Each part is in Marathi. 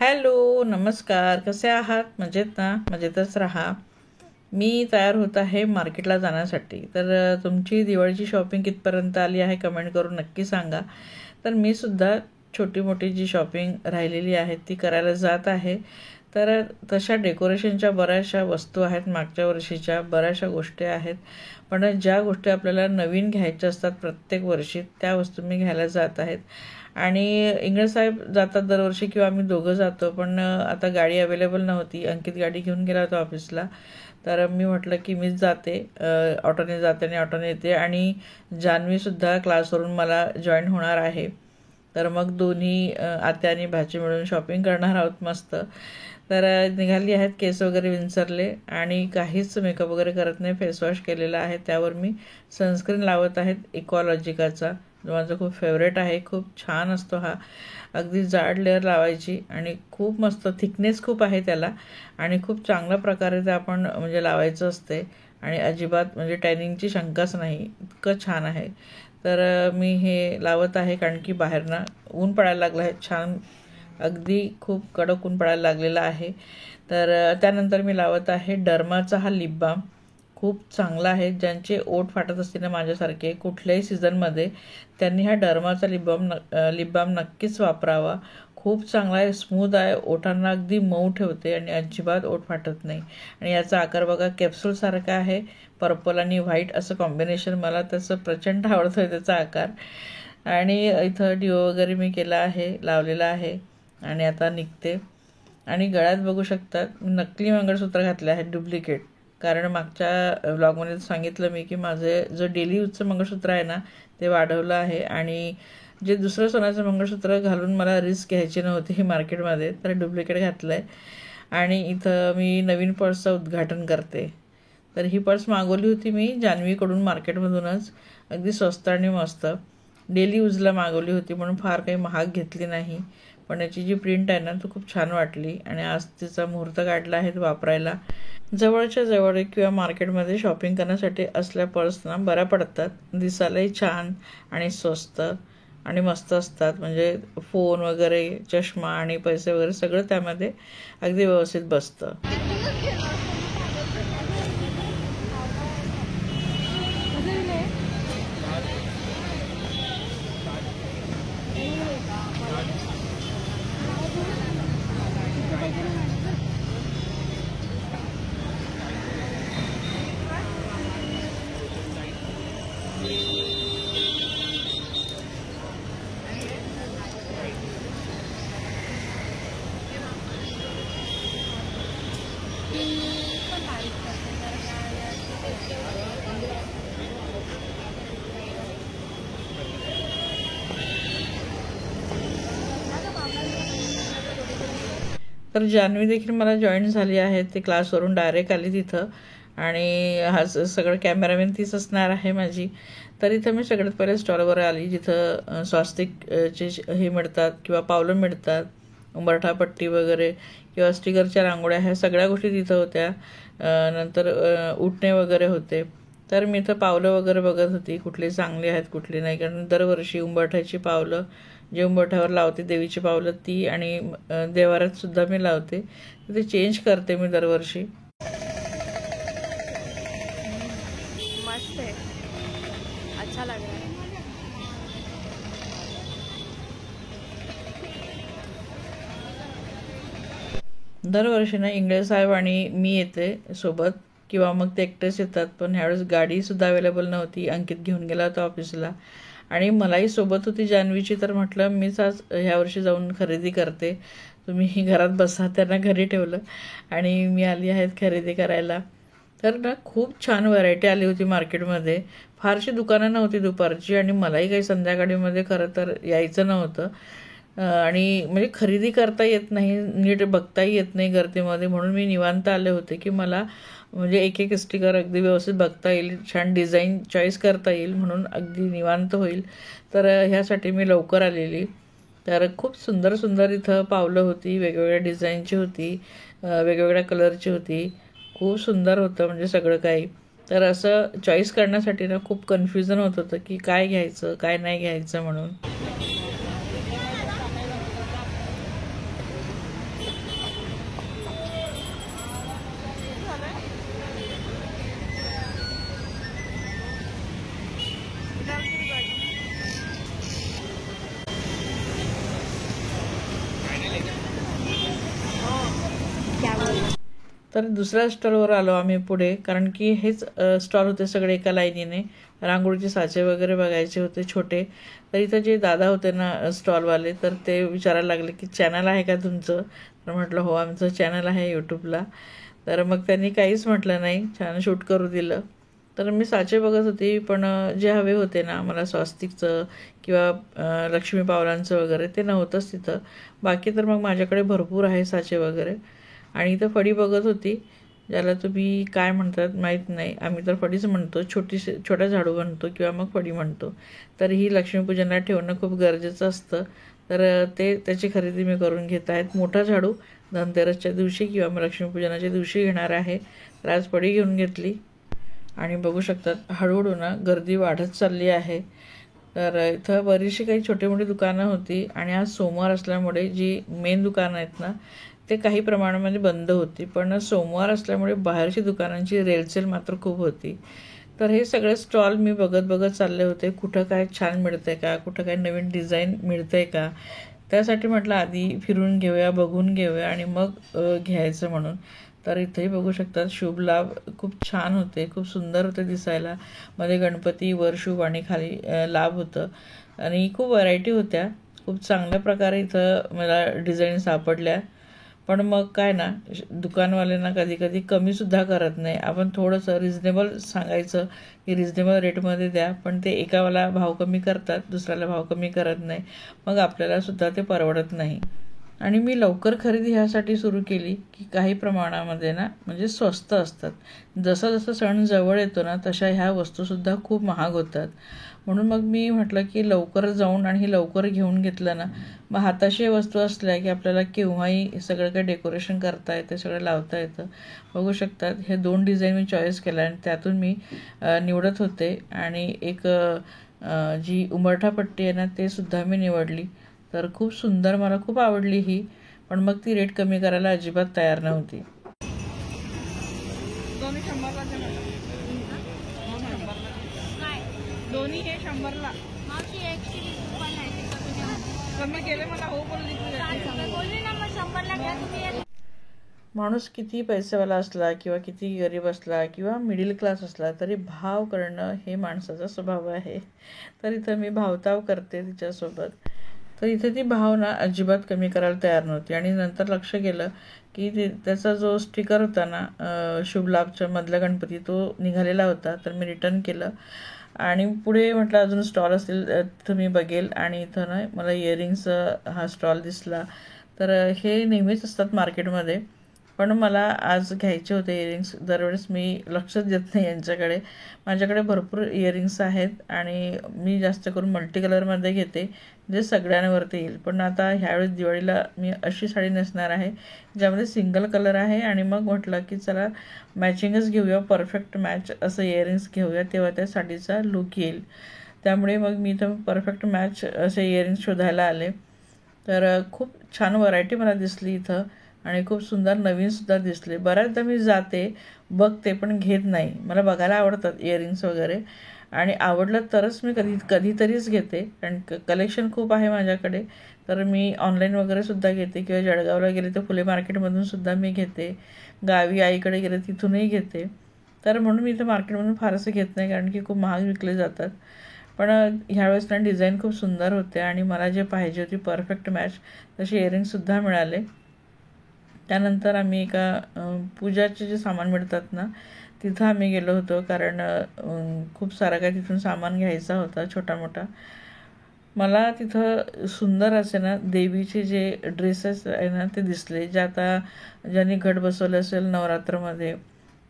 हॅलो, नमस्कार. कसे आहात? मजेत ना? मजेतच राहा. मी तयार होत आहे मार्केटला जाण्यासाठी. तर तुमची दिवाळीची शॉपिंग कितपर्यंत आली आहे कमेंट करून नक्की सांगा. तर मी सुद्धा छोटी मोठी जी शॉपिंग राहिलेली आहे ती करायला जात आहे. तर तशा डेकोरेशनच्या बऱ्याचशा वस्तू आहेत, मागच्या वर्षीच्या बऱ्याचशा गोष्टी आहेत. पण ज्या गोष्टी आपल्याला नवीन घ्यायच्या असतात प्रत्येक वर्षी त्या वस्तू मी घ्यायला जात आहेत. आणि इंगळसाहेब जातात दरवर्षी किंवा आम्ही दोघं जातो. पण आता गाडी अवेलेबल नव्हती. अंकित गाडी घेऊन गेला होता ऑफिसला. तर मी म्हटलं की मीच जाते, ऑटोने जाते आणि ऑटोने येते. आणि जान्हवीसुद्धा क्लासवरून मला जॉईन होणार आहे. तर मग दोन्ही आत्या आणि भाची मिळून शॉपिंग करणार आहोत मस्त. तर निघाली आहेत. केस वगैरे विंचरले आणि काहीच मेकअप वगैरे करत नाही. फेसवॉश केलेला आहे. त्यावर मी सनस्क्रीन लावत आहेत इक्वालॉजिकाचा, जो माझा खूप फेवरेट आहे. खूप छान असतो हा. अगदी जाड लेअर लावायची आणि खूप मस्त थिकनेस खूप आहे त्याला आणि खूप चांगल्या प्रकारे ते आपण म्हणजे लावायचं असते आणि अजिबात म्हणजे टॅनिंगची शंकाच नाही. इतकं छान आहे. तर मी हे लावत आहे कारण की बाहेरनं ऊन पडायला लागलं आहे. छान अगदी खूप कडक ऊन पडायला लागलेलं आहे. तर त्यानंतर मी लावत आहे डर्माचा हा लिप बाम. खूप चांगला आहे. ज्यांचे ओठ फाटत असतील ना माझ्यासारखे कुठल्याही सीझनमध्ये, त्यांनी हा डर्माचा लिप बाम नक्कीच वापरावा. खूप चांगला आहे, स्मूथ आहे, ओठांना अगदी मऊ ठेवते आणि अजिबात ओठ फाटत नाही. आणि याचा आकार बघा कॅप्सूलसारखा आहे. पर्पल आणि व्हाईट असं कॉम्बिनेशन, मला त्याचं प्रचंड आवडतं आहे त्याचा आकार. आणि इथं डिओ वगैरे मी केला आहे, लावलेला आहे आणि आता निघते. आणि गळ्यात बघू शकतात नकली मंगळसूत्र घातले आहेत, डुप्लिकेट. कारण मागच्या व्लॉगमध्ये सांगितलं मी की माझे जो डेली यूजचं मंगळसूत्र आहे ना ते वाढवलं आहे आणि जे दुसरं सोन्याचं मंगळसूत्र घालून मला रिस्क घ्यायची नव्हती मार्केटमध्ये, तर डुप्लिकेट घातलं आहे. आणि इथं मी नवीन पर्सचं उद्घाटन करते. तर ही पर्स मागवली होती मी जान्हवीकडून मार्केटमधूनच, अगदी स्वस्त आणि मस्त. डेली यूजला मागवली होती म्हणून फार काही महाग घेतली नाही. पण याची जी प्रिंट आहे ना तो खूप छान वाटली आणि आज तिचा मुहूर्त काढला आहे वापरायला. जवळच्या जवळ किंवा मार्केटमध्ये शॉपिंग करण्यासाठी असल्या पर्सना बऱ्या पडतात. दिसायलाही छान आणि स्वस्त आणि मस्त असतात. म्हणजे फोन वगैरे, चष्मा आणि पैसे वगैरे सगळं त्यामध्ये अगदी व्यवस्थित बसतं. तर जान्हवी देखील मला जॉईन झाली आहे. ती क्लासवरून डायरेक्ट आली तिथं आणि हा सगळं कॅमेरामॅन तीच असणार आहे माझी. तर इथं मी सगळ्यात पहिले स्टॉलवर आली जिथं स्वास्तिकचे हे मिळतात किंवा पावलं मिळतात, उंबरठापट्टी वगैरे किंवा स्टिकरच्या रांगोळ्या, ह्या सगळ्या गोष्टी तिथं होत्या. नंतर उठणे वगैरे होते. तर मी इथं पावलं वगैरे बघत होती कुठली चांगली आहेत कुठली नाही. कारण दरवर्षी उंबरठ्याची पावलं, जे उंबरठ्यावर लावते देवीची पावलं ती आणि देवाऱ्यात सुद्धा मी लावते, ते चेंज करते मी दरवर्षी. मस्त है, अच्छा लग रहा है. दरवर्षी ना इंगळे साहेब आणि मी येते सोबत किंवा मग ते एकटेच येतात. पण ह्यावेळेस गाडीसुद्धा अवेलेबल नव्हती. अंकित घेऊन गेला होता ऑफिसला आणि मलाही सोबत होती जान्हवीची. तर म्हटलं मीच आज ह्यावर्षी जाऊन खरेदी करते, तुम्ही घरात बसा. त्यांना घरी ठेवलं आणि मी आली आहेत खरेदी करायला. तर ना खूप छान व्हरायटी आली होती मार्केटमध्ये. फारशी दुकानं नव्हती दुपारची आणि मलाही काही संध्याकाळीमध्ये खरं तर यायचं नव्हतं. आणि म्हणजे खरेदी करता येत नाही, नीट बघताही येत नाही गर्दीमध्ये. म्हणून मी निवांत आले होते की मला म्हणजे एक एक स्टिकर अगदी व्यवस्थित बघता येईल, छान डिझाईन चॉईस करता येईल, म्हणून अगदी निवांत होईल. तर ह्यासाठी मी लवकर आलेली. तर खूप सुंदर सुंदर इथं पावलं होती, वेगवेगळ्या डिझाईनची होती, वेगवेगळ्या कलरची होती. खूप सुंदर होतं म्हणजे सगळं काही. तर असं चॉईस करण्यासाठी ना खूप कन्फ्युजन होत होतं की काय घ्यायचं काय नाही घ्यायचं म्हणून. तर दुसऱ्या स्टॉलवर आलो आम्ही पुढे, कारण की हेच स्टॉल होते सगळे एका लाईनीने. रांगोळीचे साचे वगैरे बघायचे होते छोटे. तर इथं जे दादा होते ना स्टॉलवाले, तर ते विचारायला लागले की चॅनल आहे का तुमचं. तर म्हटलं हो आमचं चॅनल आहे यूट्यूबला. तर मग त्यांनी काहीच म्हटलं नाही, छान शूट करू दिलं. तर मी साचे बघत होते, पण जे हवे होते ना मला स्वस्तिकचं किंवा लक्ष्मी पावलांचं वगैरे ते नव्हतंच तिथं. बाकी तर मग माझ्याकडे भरपूर आहे साचे वगैरे. आणि इथं फडी बघत होती, ज्याला तुम्ही काय म्हणतात माहीत नाही, आम्ही तर फडीच म्हणतो, छोटा झाडू म्हणतो किंवा मग फडी म्हणतो. तर ही लक्ष्मीपूजनाला ठेवणं खूप गरजेचं असतं. तर त्याची खरेदी मी करून घेत आहेत. मोठा झाडू धनतेरसच्या दिवशी किंवा मग लक्ष्मीपूजनाच्या दिवशी घेणार आहे. तर आज फडी घेऊन घेतली. आणि बघू शकतात हळूहळू ना गर्दी वाढत चालली आहे. तर इथं बरीचशी काही छोटी मोठी दुकानं होती आणि आज सोमवार असल्यामुळे जी मेन दुकानं आहेत ना ते काही प्रमाणामध्ये बंद होती. पण सोमवार असल्यामुळे बाहेरची दुकानांची रेलचेल मात्र खूप होती. तर हे सगळे स्टॉल मी बघत चालले होते, कुठं काय छान मिळतंय का, कुठं काय नवीन डिझाईन मिळतंय का. त्यासाठी म्हटलं आधी फिरून घेऊया, बघून घेऊया आणि मग घ्यायचं म्हणून. तर इथेही बघू शकतात शुभ लाभ खूप छान होते, खूप सुंदर होते दिसायला. मध्ये गणपती वर शुभ आणि खाली लाभ होतं आणि खूप व्हरायटी होत्या. खूप चांगल्या प्रकारे इथं मला डिझाईन सापडल्या. पण मग काय ना दुकानवाल्यांना कधी कधी कमीसुद्धा करत नाही. आपण थोडंसं रिजनेबल सांगायचं की रिजनेबल रेटमध्ये द्या, पण ते एकावाला भाव कमी करतात, दुसऱ्याला भाव कमी करत नाही. मग आपल्यालासुद्धा ते परवडत नाही. आणि मी लवकर खरेदी ह्यासाठी सुरू केली की काही प्रमाणामध्ये ना म्हणजे स्वस्त असतात. जसं जसं सण जवळ येतो ना तशा ह्या वस्तूसुद्धा खूप महाग होतात. म्हणून मग मी म्हटलं की लवकर जाऊन आणि हे लवकर घेऊन घेतलं ना, मग हाताशी वस्तू असल्या की आपल्याला केव्हाही सगळं काही डेकोरेशन करता येतं, सगळं लावता येतं. बघू शकतात हे 2 डिझाईन मी चॉईस केल्या आणि त्यातून मी निवडत होते. आणि एक जी उंबरठा पट्टी आहे ना ते सुद्धा मी निवडली. तर खूप सुंदर, मला खूप आवडली ही. पण मग ती रेट कमी करायला अजिबात तयार नव्हती. दोन्ही हे 100ला कमी केले. मला हो बोलली ना मग 100ला घ्या तुम्ही. माणूस किती पैसेवाला असला किंवा किती गरीब असला किंवा मिडल क्लास असला तरी भाव करणं हे माणसाचा स्वभाव आहे. तर इथं मी भावताव करते तिच्यासोबत. तर इथे ती भावना अजिबात कमी करायला तयार नव्हती. आणि नंतर लक्ष गेलं की त्याचा जो स्टिकर होता ना शुभलाभच्या मधला गणपती तो निघालेला होता. तर मी रिटर्न केलं आणि पुढे म्हटलं अजून स्टॉल असतील तिथं मी बघेल. आणि इथं ना मला इयरिंग्स हा स्टॉल दिसला. तर हे नेहमीच असतात मार्केटमध्ये, पण मला आज घ्यायचे होते इयरिंग्स. दरवेळेस मी लक्षच देत नाही यांच्याकडे. माझ्याकडे भरपूर इयरिंग्स आहेत आणि मी जास्त करून मल्टी कलरमध्ये घेते जे सगळ्यांवरती येईल. पण आता ह्यावेळेस दिवाळीला मी अशी साडी नेसणार आहे ज्यामध्ये सिंगल कलर आहे. आणि मग म्हटलं की चला मॅचिंगच घेऊया, परफेक्ट मॅच असं इयरिंग्स घेऊया, तेव्हा त्या साडीचा लुक येईल. त्यामुळे मग मी इथं परफेक्ट मॅच असे इयरिंग्स शोधायला आले. तर खूप छान व्हरायटी मला दिसली इथं आणि खूप सुंदर नवीनसुद्धा दिसले. बऱ्याचदा मी जाते बघते पण घेत नाही. मला बघायला आवडतात इयरिंग्स वगैरे आणि आवडलं तरच मी कधीतरीच घेते. कारण कलेक्शन खूप आहे माझ्याकडे. तर मी ऑनलाईन वगैरे सुद्धा घेते किंवा जळगावला गेले तर फुले मार्केटमधून सुद्धा मी घेते. गावी आईकडे गेले तिथूनही घेते. तर म्हणून मी इथं मार्केटमधून फारसं घेत नाही, कारण की खूप महाग विकले जातात. पण ह्यावेळेस ना डिझाईन खूप सुंदर होते आणि मला जे पाहिजे होती परफेक्ट मॅच तसे इयरिंग्ससुद्धा मिळाले. त्यानंतर आम्ही एका पूजाचे जे सामान मिळतात ना तिथं आम्ही गेलो होतो, कारण खूप सारा काय तिथून सामान घ्यायचा होता छोटा मोठा. मला तिथं सुंदर असे ना देवीचे जे ड्रेसेस आहे ना ते दिसले, जे आता ज्यांनी घट बसवले असेल नवरात्रमध्ये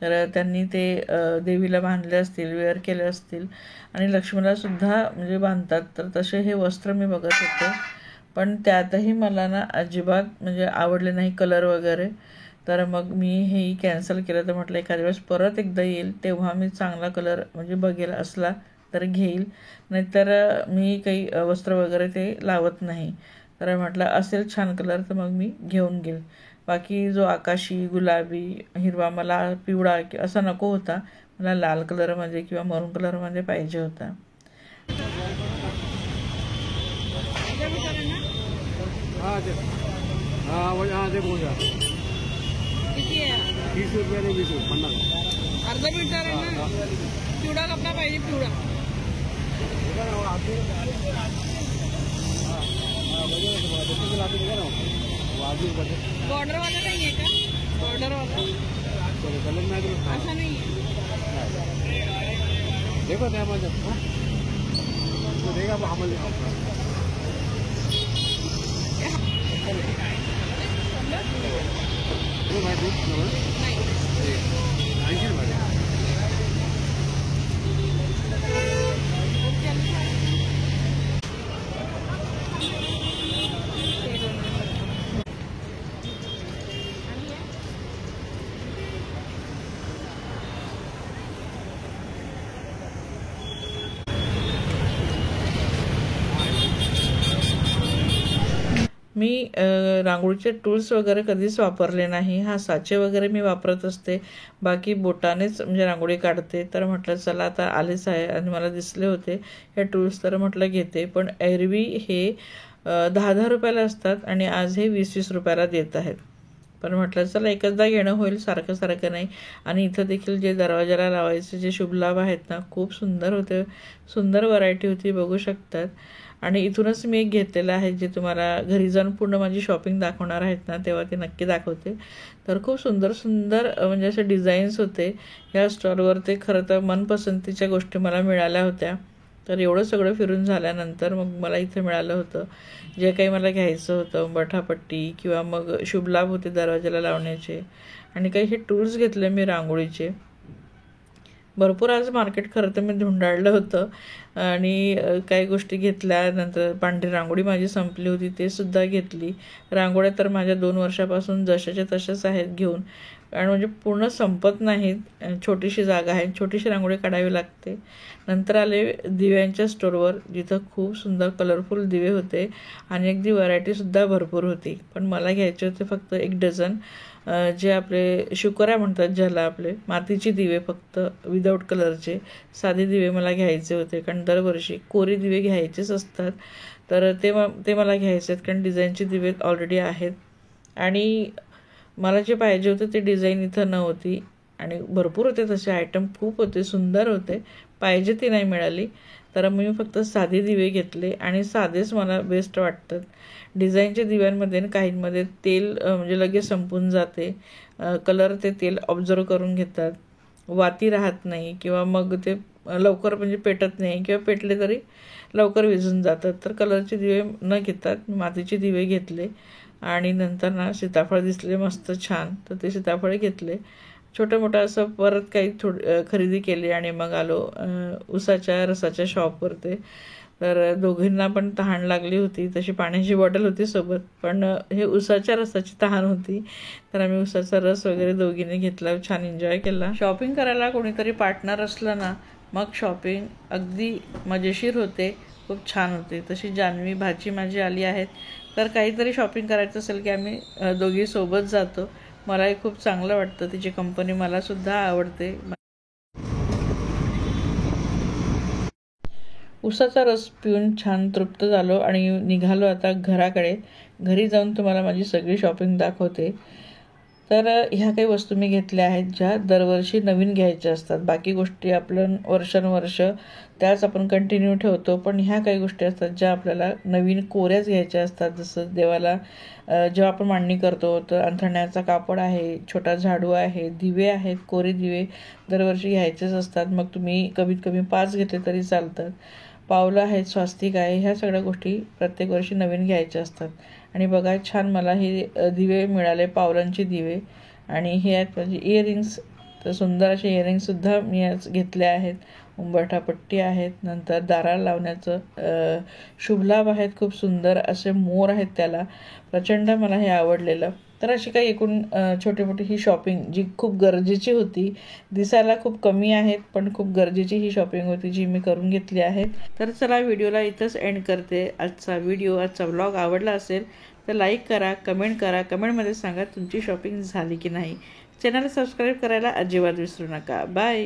तर त्यांनी ते देवीला बांधले असतील, वेअर केले असतील आणि लक्ष्मीलासुद्धा म्हणजे बांधतात. तर तसे हे वस्त्र मी बघत होते, पण त्यातही मला ना अजिबात म्हणजे आवडले नाही कलर वगैरे. तर मग मी हेही कॅन्सल केलं. तर म्हटलं एखाद्या वेळेस परत एकदा येईल तेव्हा मी चांगला कलर म्हणजे बघेल, असला तर घेईल, नाहीतर मी काही वस्त्र वगैरे ते लावत नाही. तर म्हटलं असेल छान कलर तर मग मी घेऊन घेईल. बाकी जो आकाशी, गुलाबी, हिरवा, मला पिवळा असा नको होता. मला लाल कलरमध्ये किंवा मरून कलरमध्ये पाहिजे होता. किती आहे 30 रुपये आणि 20 रुपये 50. अर्धा मीटर आहे ना. पिवळा कपडा पाहिजे, पिवळा. बॉर्डरवाला नाही आहे का? बॉर्डरवाला असा नाही आहे. देखो त्यामध्ये देखा आम्हाला मी रांगोळीचे टूल्स वगैरे कधीच वापरले नाही. हा साचे वगैरे मी वापरत असते, बाकी बोटानेच म्हणजे रांगोळी काढते. तर म्हटलं चला आता आलेच आहे आणि मला दिसले होते हे टूल्स, तर म्हटलं घेते. पण एरवी हे 10-10 रुपयाला असतात आणि आज हे 20-20 रुपयाला देत आहेत. पण म्हटलं चला एकचदा घेणं होईल, सारखं सारखं नाही. आणि इथं देखील जे दरवाजाला लावायचे जे शुभलाभ आहेत ना, खूप सुंदर होते, सुंदर व्हरायटी होती, बघू शकतात. आणि इथूनच मी एक घेतलेलं आहे, जे तुम्हाला घरी जाऊन पूर्ण माझी शॉपिंग दाखवणार आहेत ना, तेव्हा ते नक्की दाखवते. तर खूप सुंदर सुंदर म्हणजे असे डिझाईन्स होते ह्या स्टॉलवर. ते खरं तर मनपसंतीच्या गोष्टी मला मिळाल्या होत्या. तर एवढं सगळं फिरून झाल्यानंतर मग मला इथे मिळालं होतं जे काही मला घ्यायचं होतं, बठापट्टी किंवा मग शुभलाभ होते दरवाजाला लावण्याचे. आणि काही हे टूल्स घेतले मी रांगोळीचे. भरपूर आज मार्केट खरं तर मी धुंडाळलं होतं आणि काही गोष्टी घेतल्यानंतर पांढरी रांगोळी माझी संपली होती, ते सुद्धा घेतली. रांगोळ्या तर माझ्या 2 वर्षापासून जशाच्या तशाच आहेत घेऊन, कारण म्हणजे पूर्ण संपत नाहीत. छोटीशी जागा आहे, छोटीशी रांगोळी काढावी लागते. नंतर आले दिव्यांच्या स्टोरवर, जिथं खूप सुंदर कलरफुल दिवे होते आणि अगदी व्हरायटीसुद्धा भरपूर होती. पण मला घ्यायचे होते फक्त 1 डझन जे आपले शुकऱ्या म्हणतात ज्याला, आपले मातीचे दिवे, फक्त विदाऊट कलरचे साधे दिवे मला घ्यायचे होते. कारण दरवर्षी कोरी दिवे घ्यायचेच असतात, तर ते मला घ्यायचे आहेत. कारण डिझाईनचे दिवे ऑलरेडी आहेत आणि मला जे पाहिजे होते ते डिझाईन इथं नव्हती. आणि भरपूर होते तसे आयटम, खूप होते, सुंदर होते, पाहिजे ती नाही मिळाली. तर मी फक्त साधे दिवे घेतले आणि साधेच मला बेस्ट वाटतात. डिझाईनच्या दिव्यांमध्ये काहींमध्ये तेल म्हणजे लगेच संपून जाते, कलर ते तेल ऑब्झर्व करून घेतात, वाती राहत नाही किंवा मग ते लवकर म्हणजे पेटत नाही किंवा पेटले तरी लवकर विझून जातात. तर कलरचे दिवे न घेतात मातीचे दिवे घेतले. आणि नंतर ना सीताफळ दिसले मस्त छान, तर ते सीताफळ घेतले. छोटं मोठं असं परत काही खरेदी केली आणि मग आलो उसाच्या रसाच्या शॉपवरती. तर दोघींना पण तहान लागली होती, तशी पाण्याची बॉटल होती सोबत, पण हे उसाच्या रसाची तहान होती. तर आम्ही उसाचा रस वगैरे दोघींनी घेतला, छान एन्जॉय केला. शॉपिंग करायला कोणीतरी पार्टनर असलं ना, मग शॉपिंग अगदी मजेशीर होते, खूप छान होते. तशी जान्हवी भाची माझी आली आहेत, तर काहीतरी शॉपिंग करायचं असेल की आम्ही दोघी सोबत जातो. मलाही खूप चांगलं वाटतं, तिची कंपनी मलासुद्धा आवडते. उसाचा रस पिऊन छान तृप्त झालो आणि निघालो आता घराकडे. घरी जाऊन तुम्हाला माझी सगळी शॉपिंग दाखवते. तर ह्या काही वस्तू मी घेतल्या आहेत ज्या दरवर्षी नवीन घ्यायच्या असतात. बाकी गोष्टी आपलं वर्षानुवर्ष त्याच आपण कंटिन्यू ठेवतो, पण ह्या काही गोष्टी असतात ज्या आपल्याला नवीन कोऱ्याच घ्यायच्या असतात. जसं देवाला जेव्हा आपण मांडणी करतो तर अंथरण्याचा कापड आहे, छोटा झाडू आहे, दिवे आहेत, कोरे दिवे दरवर्षी घ्यायचेच असतात. मग तुम्ही कमीत कमी 5 घेतले तरी चालतात. पावलं आहेत, स्वास्तिक आहे, ह्या सगळ्या गोष्टी प्रत्येक वर्षी नवीन घ्यायच्या असतात. आणि बघा छान मला हे दिवे मिळाले, पावलांचे दिवे. आणि हे आहेत माझे इयरिंग्स, तर सुंदर असे इयरिंग्ससुद्धा मी आज घेतले आहेत. उंबरठापट्टी आहेत, नंतर दाराला लावण्याचं शुभलाभ आहेत, खूप सुंदर असे मोर आहेत त्याला, प्रचंड मला हे आवडलेलं. तर अशी काही एकूण छोटी मोठी ही शॉपिंग जी खूप गरजेची होती, दिसायला खूप कमी आहेत पण खूप गरजेची ही शॉपिंग होती जी मी करून घेतली आहे. तर चला व्हिडिओला इथंच एंड करते. आजचा व्लॉग आवडला असेल तर लाईक करा, कमेंट करा, कमेंटमध्ये सांगा तुमची शॉपिंग झाली की नाही. चॅनल सबस्क्राईब करायला अजिबात विसरू नका. बाय.